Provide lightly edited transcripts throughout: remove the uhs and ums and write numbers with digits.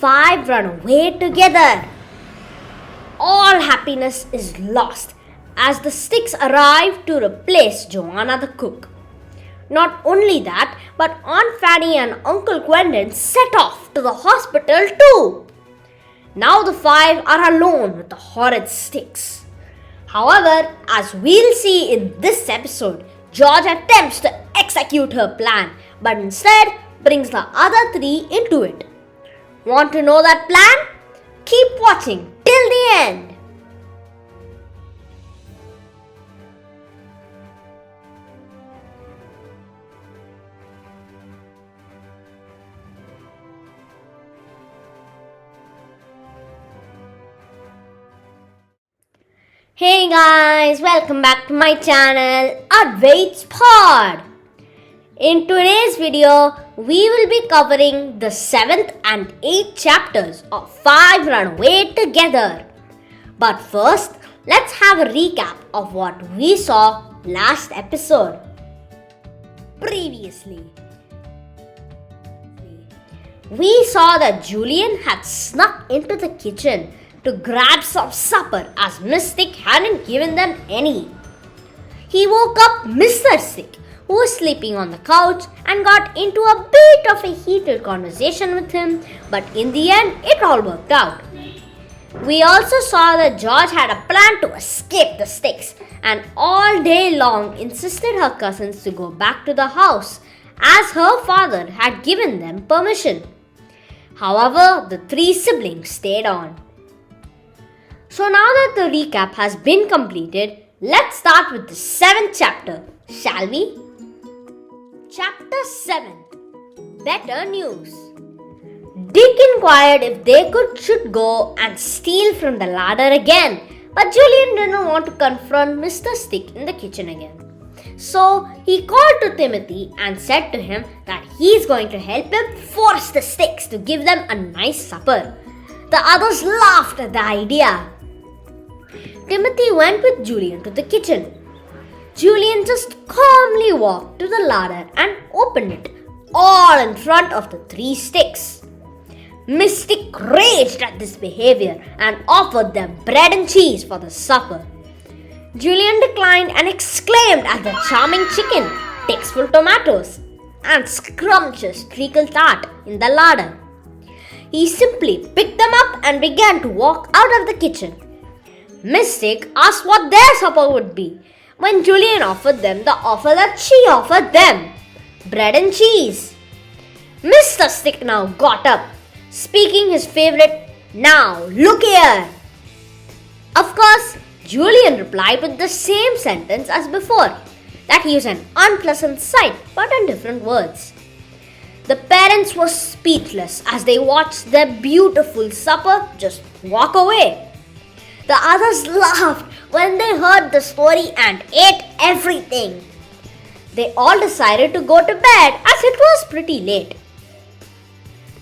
five run away together. All happiness is lost as the sticks arrive to replace Joanna the cook. Not only that, but Aunt Fanny and Uncle Quentin set off to the hospital too. Now the five are alone with the horrid sticks. However, as we'll see in this episode, George attempts to execute her plan, but instead brings the other three into it. Want to know that plan? Keep watching till the end. Hey guys, welcome back to my channel, Advaith's Pod. In today's video, we will be covering the 7th and 8th chapters of 5 Run Away Together. But first, let's have a recap of what we saw last episode. Previously, we saw that Julian had snuck into the kitchen to grab some supper as Miss Stick hadn't given them any. He woke up Mr. Stick, who was sleeping on the couch, and got into a bit of a heated conversation with him, but in the end it all worked out. We also saw that George had a plan to escape the sticks and all day long insisted her cousins to go back to the house as her father had given them permission. However, the three siblings stayed on. So now that the recap has been completed, let's start with the 7th chapter, shall we? Chapter 7, Better News. Dick inquired if they should go and steal from the ladder again, but Julian didn't want to confront Mr. Stick in the kitchen again. So he called to Timothy and said to him that he's going to help him force the sticks to give them a nice supper. The others laughed at the idea. Timothy went with Julian to the kitchen. Julian just calmly walked to the ladder and opened it, all in front of the three sticks. Miss Stick raged at this behavior and offered them bread and cheese for the supper. Julian declined and exclaimed at the charming chicken, tasteful tomatoes, and scrumptious treacle tart in the larder. He simply picked them up and began to walk out of the kitchen. Miss Stick asked what their supper would be, when Julian offered them the offer that she offered them, bread and cheese. Mr. Stick now got up, speaking his favorite, "Now, look here." Of course, Julian replied with the same sentence as before, that he was an unpleasant sight, but in different words. The parents were speechless as they watched their beautiful supper just walk away. The others laughed when they heard the story and ate everything. They all decided to go to bed as it was pretty late.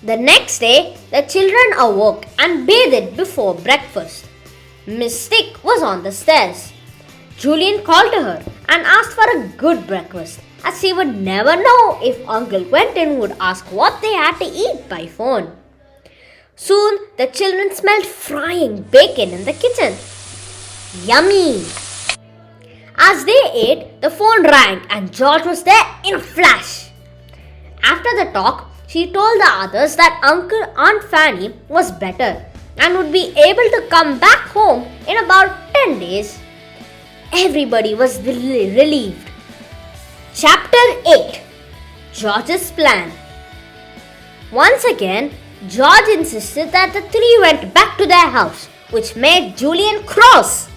The next day, the children awoke and bathed before breakfast. Miss Stick was on the stairs. Julian called to her and asked for a good breakfast, as he would never know if Uncle Quentin would ask what they had to eat by phone. Soon, the children smelled frying bacon in the kitchen. Yummy! As they ate, the phone rang and George was there in a flash. After the talk, she told the others that Aunt Fanny was better and would be able to come back home in about 10 days. Everybody was relieved. Chapter 8, George's Plan. Once again, George insisted that the three went back to their house, which made Julian cross.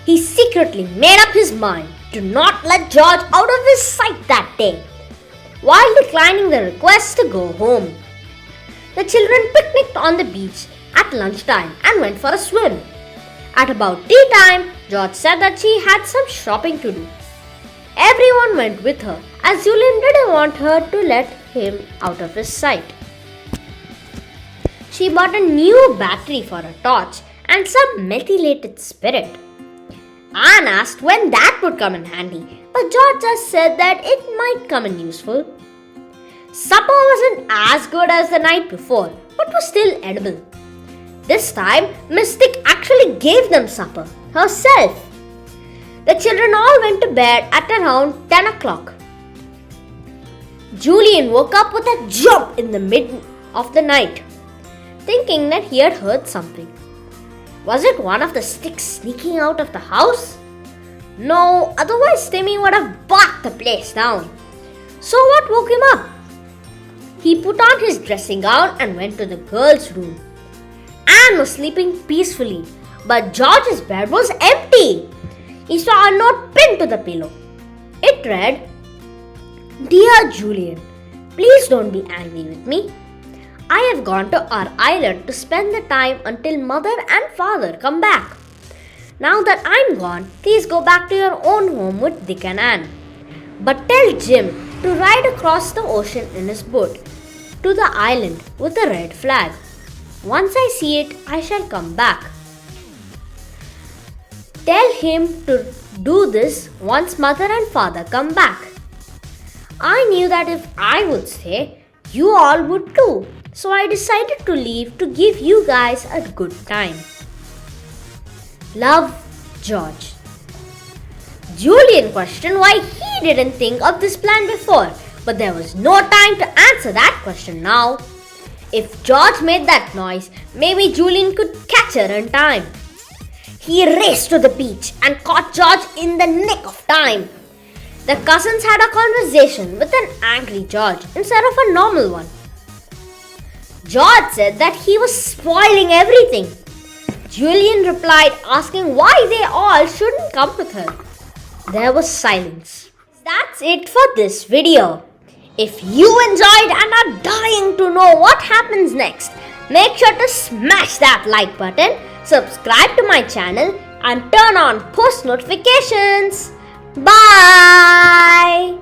He secretly made up his mind to not let George out of his sight that day, while declining the request to go home. The children picnicked on the beach at lunchtime and went for a swim. At about tea time, George said that she had some shopping to do. Everyone went with her as Julian didn't want her to let him out of his sight. She bought a new battery for a torch and some methylated spirit. Anne asked when that would come in handy, but George just said that it might come in useful. Supper wasn't as good as the night before, but was still edible. This time, Mystic actually gave them supper herself. The children all went to bed at around 10 o'clock. Julian woke up with a jump in the mid of the night, thinking that he had heard something. Was it one of the sticks sneaking out of the house? No, otherwise Timmy would have barked the place down. So what woke him up? He put on his dressing gown and went to the girls' room. Anne was sleeping peacefully, but George's bed was empty. He saw a note pinned to the pillow. It read, "Dear Julian, please don't be angry with me. I have gone to our island to spend the time until mother and father come back. Now that I'm gone, please go back to your own home with Dick and Anne. But tell Jim to ride across the ocean in his boat to the island with a red flag. Once I see it, I shall come back. Tell him to do this once mother and father come back." I knew that if I would stay, you all would too. So I decided to leave to give you guys a good time. Love, George. Julian questioned why he didn't think of this plan before, but there was no time to answer that question now. If George made that noise, maybe Julian could catch her in time. He raced to the beach and caught George in the nick of time. The cousins had a conversation with an angry George instead of a normal one. George said that he was spoiling everything. Julian replied, asking why they all shouldn't come with her. There was silence. That's it for this video. If you enjoyed and are dying to know what happens next, make sure to smash that like button, subscribe to my channel, and turn on post notifications. Bye!